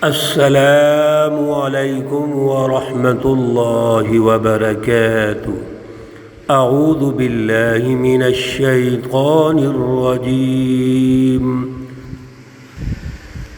السلام علیکم ورحمۃ اللہ وبرکاتہ۔ اعوذ باللہ من الشیطان الرجیم۔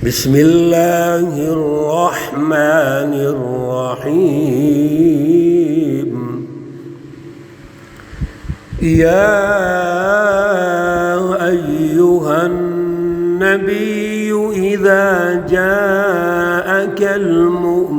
بسم اللہ الرحمن الرحیم۔ یا ایہا النبی اذا جاءك المؤمنات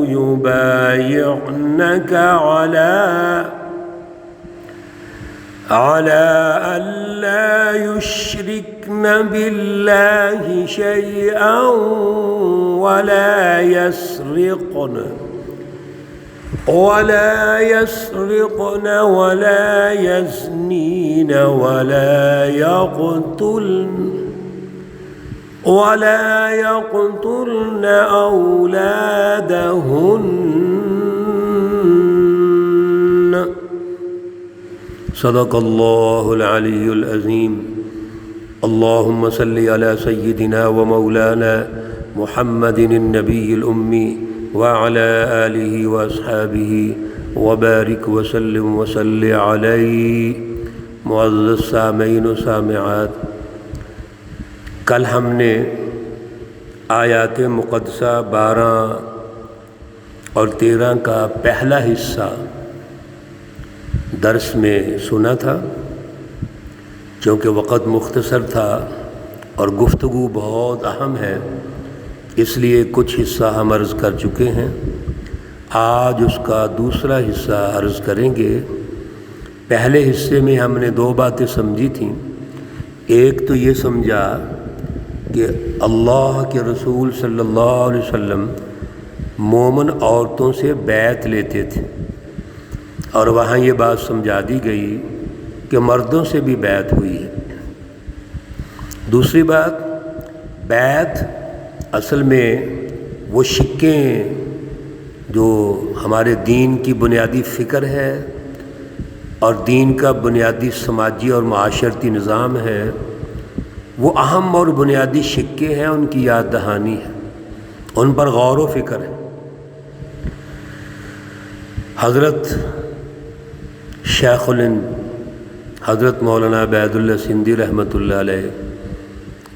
يبايعنك على ألا يشركن بالله شيئا ولا يسرقن ولا يزنين ولا يقتلن أولادهن۔ صدق اللہ العلی العظیم۔ اللہم صلی علی سیدنا و مولانا محمد النبی الأمی وعلى آلہ واصحابہ وبارک وسلم وصلی علیہ۔ معزز سامعین و سامعات، کل ہم نے آیات مقدسہ 12 اور 13 کا پہلا حصہ درس میں سنا تھا۔ چونکہ وقت مختصر تھا اور گفتگو بہت اہم ہے، اس لیے کچھ حصہ ہم عرض کر چکے ہیں۔ آج اس کا دوسرا حصہ عرض کریں گے۔ پہلے حصے میں ہم نے 2 باتیں سمجھی تھیں۔ ایک تو یہ سمجھا کہ اللہ کے رسول صلی اللہ علیہ وسلم مومن عورتوں سے بیعت لیتے تھے، اور وہاں یہ بات سمجھا دی گئی کہ مردوں سے بھی بیعت ہوئی ہے۔ دوسری بات، بیعت اصل میں وہ شقیں جو ہمارے دین کی بنیادی فکر ہے اور دین کا بنیادی سماجی اور معاشرتی نظام ہے، وہ اہم اور بنیادی شقیں ہیں، ان کی یاد دہانی ہے، ان پر غور و فکر ہے۔ حضرت شیخ الہند حضرت مولانا عبید اللہ سندھی رحمۃ اللہ علیہ،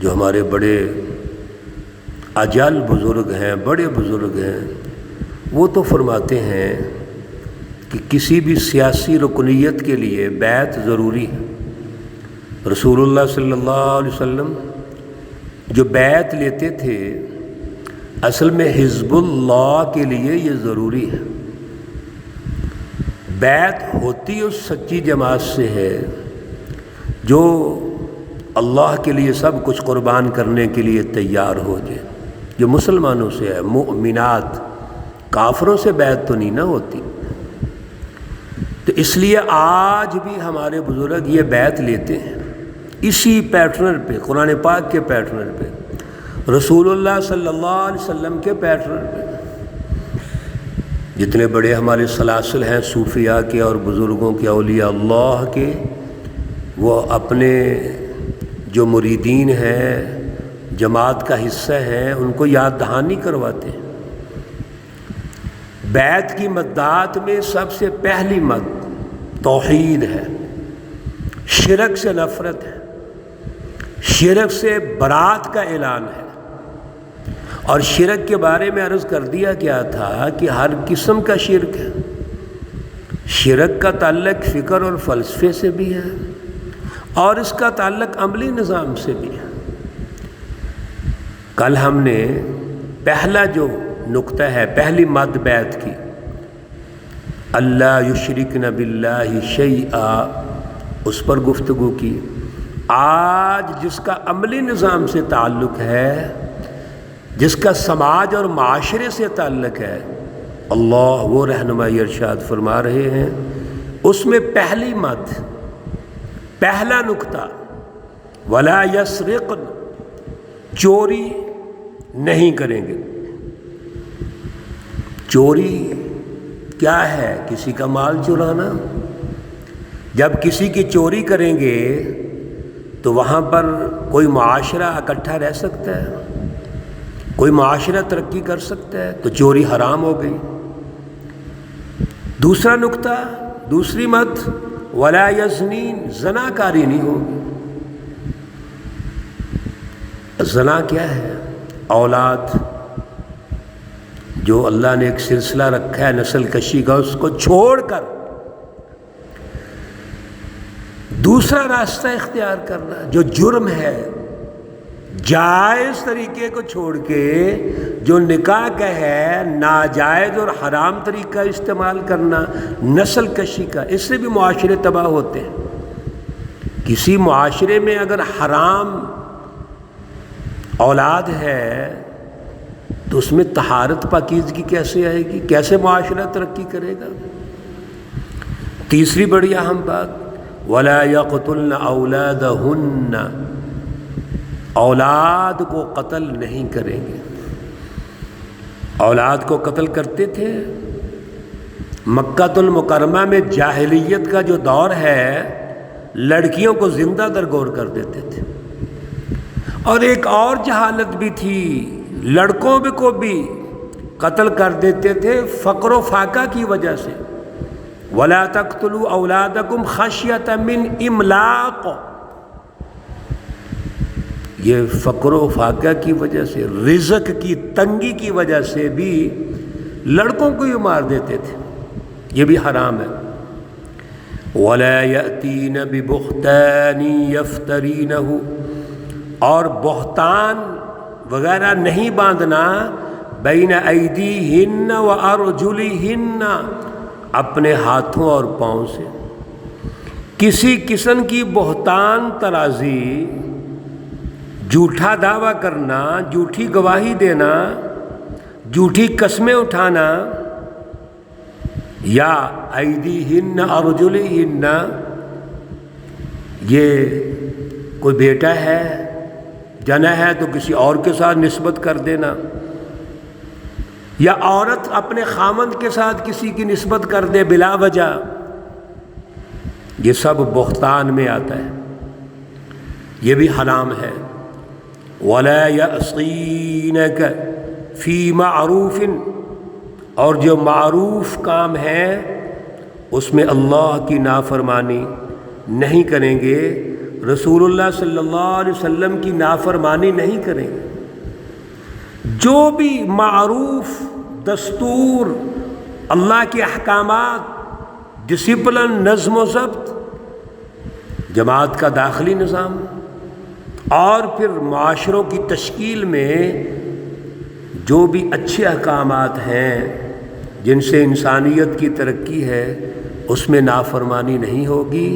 جو ہمارے بڑے اجل بزرگ ہیں، بڑے بزرگ ہیں، وہ تو فرماتے ہیں کہ کسی بھی سیاسی رکنیت کے لیے بیعت ضروری ہے۔ رسول اللہ صلی اللہ علیہ وسلم جو بیعت لیتے تھے، اصل میں حزب اللہ کے لیے یہ ضروری ہے۔ بیعت ہوتی اس سچی جماعت سے ہے جو اللہ کے لیے سب کچھ قربان کرنے کے لیے تیار ہو جائے، جو مسلمانوں سے ہے، مؤمنات، کافروں سے بیعت تو نہیں نہ ہوتی۔ تو اس لیے آج بھی ہمارے بزرگ یہ بیعت لیتے ہیں، اسی پیٹرن پہ، قرآن پاک کے پیٹرن پہ، رسول اللہ صلی اللہ علیہ وسلم کے پیٹرن پہ۔ جتنے بڑے ہمارے سلاسل ہیں صوفیاء کے اور بزرگوں کے، اولیاء اللہ کے، وہ اپنے جو مریدین ہیں، جماعت کا حصہ ہیں، ان کو یاد دہانی کرواتے ہیں۔ بیعت کی مدات میں سب سے پہلی مد توحید ہے، شرک سے نفرت ہے، شرک سے برات کا اعلان ہے۔ اور شرک کے بارے میں عرض کر دیا گیا تھا کہ ہر قسم کا شرک ہے۔ شرک کا تعلق فکر اور فلسفے سے بھی ہے، اور اس کا تعلق عملی نظام سے بھی ہے۔ کل ہم نے پہلا جو نقطہ ہے، پہلی مد بیعت کی، اللہ یشرکن باللہ شیئا، اس پر گفتگو کی۔ آج جس کا عملی نظام سے تعلق ہے، جس کا سماج اور معاشرے سے تعلق ہے، اللہ وہ رہنمائی ارشاد فرما رہے ہیں، اس میں پہلی مد، پہلا نقطہ، ولا یسرقن، چوری نہیں کریں گے۔ چوری کیا ہے؟ کسی کا مال چرانا۔ جب کسی کی چوری کریں گے تو وہاں پر کوئی معاشرہ اکٹھا رہ سکتا ہے؟ کوئی معاشرہ ترقی کر سکتا ہے؟ تو چوری حرام ہو گئی۔ دوسرا نقطہ، دوسری مت، ولا یزنین، زنا کاری نہیں ہوگی۔ زنا کیا ہے؟ اولاد، جو اللہ نے ایک سلسلہ رکھا ہے نسل کشی کا، اس کو چھوڑ کر دوسرا راستہ اختیار کرنا جو جرم ہے، جائز طریقے کو چھوڑ کے جو نکاح کا ہے ناجائز اور حرام طریقہ استعمال کرنا نسل کشی کا، اس سے بھی معاشرے تباہ ہوتے ہیں۔ کسی معاشرے میں اگر حرام اولاد ہے تو اس میں طہارت پاکیزگی کیسے آئے گی؟ کیسے معاشرہ ترقی کرے گا؟ تیسری بڑی اہم بات، وَلَا يَقْتُلْنَ أَوْلَادَهُنَّ، اولاد کو قتل نہیں کریں گے۔ اولاد کو قتل کرتے تھے۔ مکہ المکرمہ میں جاہلیت کا جو دور ہے، لڑکیوں کو زندہ درگور کر دیتے تھے۔ اور ایک اور جہالت بھی تھی، لڑکوں کو بھی قتل کر دیتے تھے فقر و فاقہ کی وجہ سے۔ وَلَا تَقْتُلُوا أَوْلَادَكُمْ خَشْيَةَ مِنْ إِمْلَاقٍ، یہ فقر و فاقہ کی وجہ سے، رزق کی تنگی کی وجہ سے بھی لڑکوں کو ہی مار دیتے تھے، یہ بھی حرام ہے۔ وَلَا يَأْتِينَ بِبُهْتَانٍ يَفْتَرِينَهُ، اور بہتان وغیرہ نہیں باندھنا، بین ایدیہن و ارجلہن، اپنے ہاتھوں اور پاؤں سے۔ کسی قسم کی بہتان ترازی، جھوٹا دعویٰ کرنا، جھوٹی گواہی دینا، جھوٹی قسمیں اٹھانا، یا ایدیہن ارجلہن، یہ کوئی بیٹا ہے جنا ہے تو کسی اور کے ساتھ نسبت کر دینا، یا عورت اپنے خامند کے ساتھ کسی کی نسبت کر دے بلا وجہ، یہ سب بہتان میں آتا ہے، یہ بھی حرام ہے۔ وَلَا يَعْصِينَكَ فِي مَعْرُوفٍ، اور جو معروف کام ہے اس میں اللہ کی نافرمانی نہیں کریں گے، رسول اللہ صلی اللہ علیہ وسلم کی نافرمانی نہیں کریں گے۔ جو بھی معروف دستور، اللہ کے احکامات، ڈسپلن، نظم و ضبط، جماعت کا داخلی نظام، اور پھر معاشروں کی تشکیل میں جو بھی اچھے احکامات ہیں جن سے انسانیت کی ترقی ہے، اس میں نافرمانی نہیں ہوگی،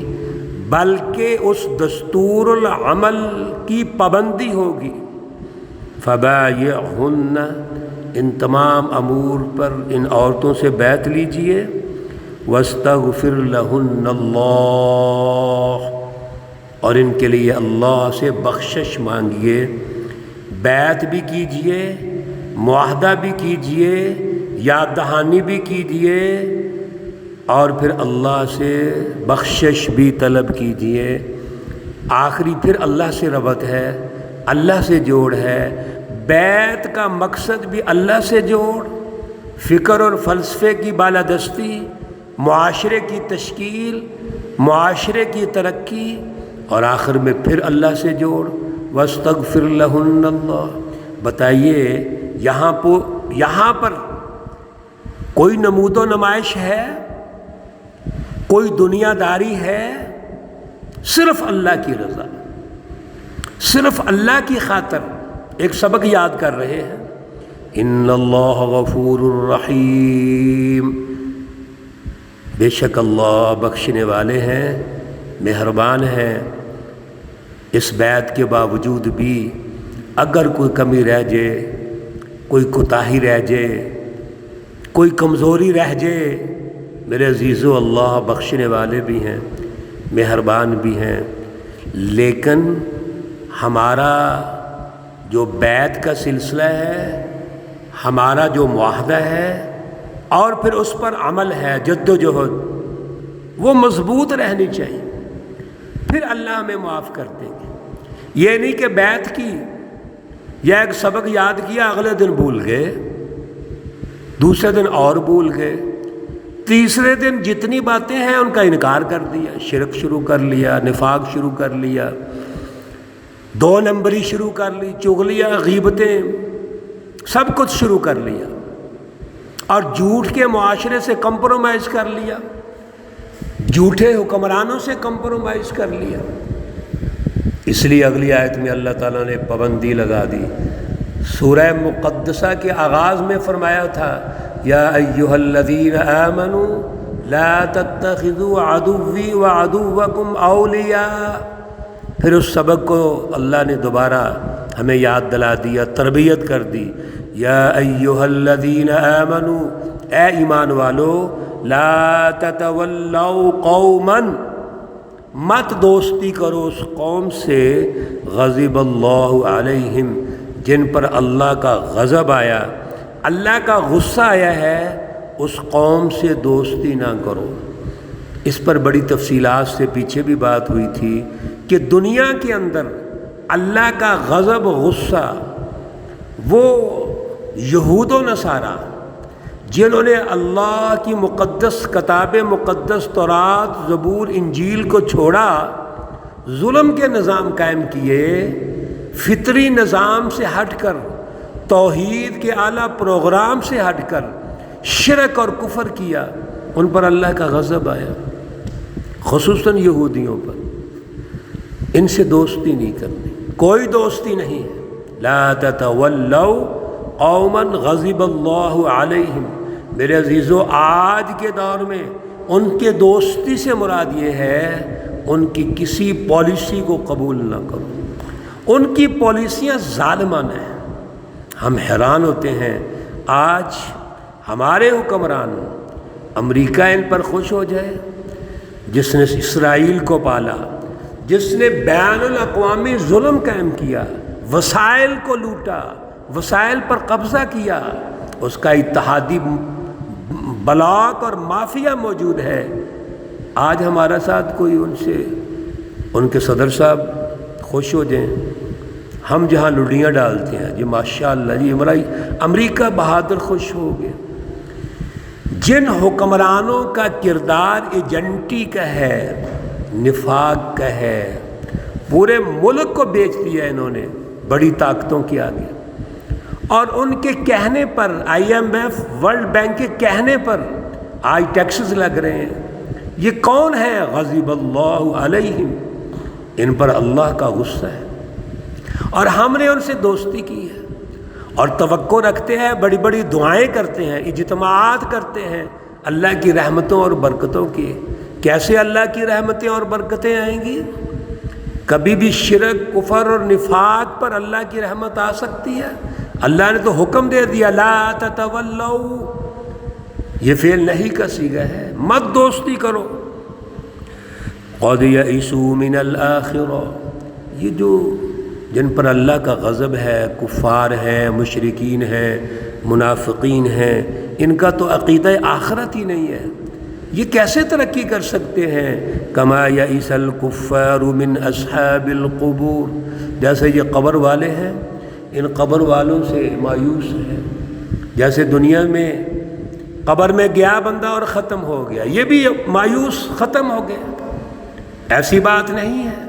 بلکہ اس دستور العمل کی پابندی ہوگی۔ فبایعہن، ان تمام امور پر ان عورتوں سے بیعت لیجئے، واستغفر لہن اللہ، اور ان کے لیے اللہ سے بخشش مانگیے، بیعت بھی کیجئے، معاہدہ بھی کیجئے، یاد دہانی بھی کیجئے، اور پھر اللہ سے بخشش بھی طلب کیجئے۔ آخری پھر اللہ سے ربط ہے، اللہ سے جوڑ ہے، بیعت کا مقصد بھی اللہ سے جوڑ، فکر اور فلسفے کی بالادستی، معاشرے کی تشکیل، معاشرے کی ترقی، اور آخر میں پھر اللہ سے جوڑ، واستغفر لہن اللہ۔ بتائیے یہاں پر کوئی نمود و نمائش ہے؟ کوئی دنیا داری ہے؟ صرف اللہ کی رضا، صرف اللہ کی خاطر ایک سبق یاد کر رہے ہیں۔ ان اللہ غفور الرحیم، بے شک اللہ بخشنے والے ہیں، مہربان ہیں۔ اس بیعت کے باوجود بھی اگر کوئی کمی رہ جائے، کوئی کوتاہی رہ جائے، کوئی کمزوری رہ جائے، میرے عزیزو، اللہ بخشنے والے بھی ہیں، مہربان بھی ہیں، لیکن ہمارا جو بیعت کا سلسلہ ہے، ہمارا جو معاہدہ ہے، اور پھر اس پر عمل ہے، جد و جہد، وہ مضبوط رہنی چاہیے، پھر اللہ ہمیں معاف کر دیں گے۔ یہ نہیں کہ بیعت کی یا ایک سبق یاد کیا اگلے دن بھول گئے، دوسرے دن اور بھول گئے، تیسرے دن جتنی باتیں ہیں ان کا انکار کر دیا، شرک شروع کر لیا، نفاق شروع کر لیا، 2 نمبری شروع کر لی، چغلیاں، غیبتیں، سب کچھ شروع کر لیا، اور جھوٹ کے معاشرے سے کمپرومائز کر لیا، جھوٹے حکمرانوں سے کمپرومائز کر لیا۔ اس لیے اگلی آیت میں اللہ تعالیٰ نے پابندی لگا دی۔ سورہ مقدسہ کے آغاز میں فرمایا تھا یا ایھا الذین آمنوا لا تتخذوا عدوی وعدوکم اولیاء۔ پھر اس سبق کو اللہ نے دوبارہ ہمیں یاد دلا دیا، تربیت کر دی۔ یا ایھا الذین آمنوا، اے ایمان والو، لا تتولوا قوما، مت دوستی کرو اس قوم سے، غضب اللہ علیہم، جن پر اللہ کا غضب آیا، اللہ کا غصہ آیا ہے، اس قوم سے دوستی نہ کرو۔ اس پر بڑی تفصیلات سے پیچھے بھی بات ہوئی تھی کہ دنیا کے اندر اللہ کا غضب، غصہ، وہ یہود و نصارہ جنہوں نے اللہ کی مقدس کتاب مقدس تورات، زبور، انجیل کو چھوڑا، ظلم کے نظام قائم کیے، فطری نظام سے ہٹ کر، توحید کے اعلیٰ پروگرام سے ہٹ کر شرک اور کفر کیا، ان پر اللہ کا غضب آیا، خصوصاً یہودیوں پر۔ ان سے دوستی نہیں کرنی، کوئی دوستی نہیں ہے۔ لا تتولوا قوما غضب اللہ علیہم۔ میرے عزیزو، آج کے دور میں ان کے دوستی سے مراد یہ ہے ان کی کسی پالیسی کو قبول نہ کرو، ان کی پالیسیاں ظالمانہ ہیں۔ ہم حیران ہوتے ہیں، آج ہمارے حکمران، امریکہ ان پر خوش ہو جائے، جس نے اسرائیل کو پالا، جس نے بین الاقوامی ظلم قائم کیا، وسائل کو لوٹا، وسائل پر قبضہ کیا، اس کا اتحادی بلاک اور مافیا موجود ہے۔ آج ہمارا ساتھ کوئی ان سے، ان کے صدر صاحب خوش ہو جائیں، ہم جہاں لڑیاں ڈالتے ہیں، جی ماشاءاللہ جی ہمارا امریکہ بہادر خوش ہو گیا۔ جن حکمرانوں کا کردار ایجنٹی کا ہے، نفاق کا ہے، پورے ملک کو بیچ دیا انہوں نے بڑی طاقتوں کے آگے، اور ان کے کہنے پر، IMF، ورلڈ بینک کے کہنے پر آج ٹیکسز لگ رہے ہیں۔ یہ کون ہے؟ غضب اللہ علیہم، ان پر اللہ کا غصہ ہے، اور ہم نے ان سے دوستی کی ہے، اور توقع رکھتے ہیں، بڑی بڑی دعائیں کرتے ہیں، اجتماعات کرتے ہیں اللہ کی رحمتوں اور برکتوں کی۔ کیسے اللہ کی رحمتیں اور برکتیں آئیں گی؟ کبھی بھی شرک، کفر اور نفاق پر اللہ کی رحمت آ سکتی ہے؟ اللہ نے تو حکم دے دیا لا تتولوا، یہ فعل نہیں کا صیغہ ہے، مت دوستی کرو۔ قد یئسوا من الآخرہ، یہ جو جن پر اللہ کا غضب ہے، کفار ہیں، مشرکین ہیں، منافقین ہیں، ان کا تو عقیدہ آخرت ہی نہیں ہے، یہ کیسے ترقی کر سکتے ہیں؟ کما یئس الکفار من اصحاب القبور، جیسے یہ قبر والے ہیں، ان قبر والوں سے مایوس ہیں۔ جیسے دنیا میں قبر میں گیا بندہ اور ختم ہو گیا، یہ بھی مایوس ختم ہو گیا، ایسی بات نہیں ہے۔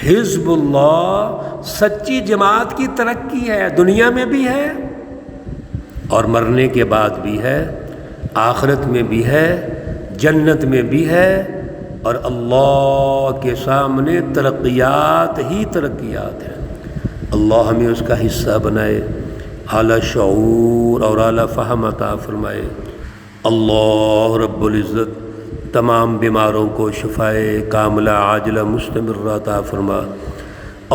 حزب اللہ سچی جماعت کی ترقی ہے، دنیا میں بھی ہے اور مرنے کے بعد بھی ہے، آخرت میں بھی ہے، جنت میں بھی ہے، اور اللہ کے سامنے ترقیات ہی ترقیات ہیں۔ اللہ ہمیں اس کا حصہ بنائے، اعلیٰ شعور اور اعلیٰ فہم عطا فرمائے۔ اللہ رب العزت تمام بیماروں کو شفائے کاملہ عاجلہ مستمرہ عطا فرما۔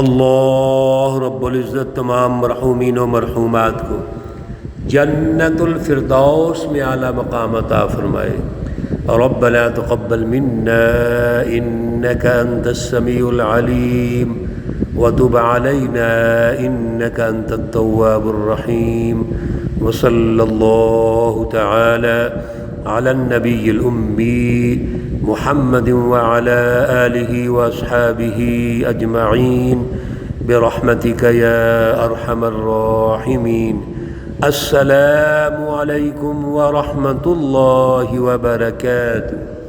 اللہ رب العزت تمام مرحومین و مرحومات کو جنت الفردوس میں اعلیٰ مقام عطا فرمائے۔ ربنا تقبل منا انك انت السميع العليم وتب علينا انك انت التواب الرحيم وصلی اللہ تعالی علی النبی الأمی محمد وعلى آلہ واصحابہ اجمعین برحمتک یا ارحم الراحمین۔ السلام علیکم ورحمۃ اللہ وبرکاتہ۔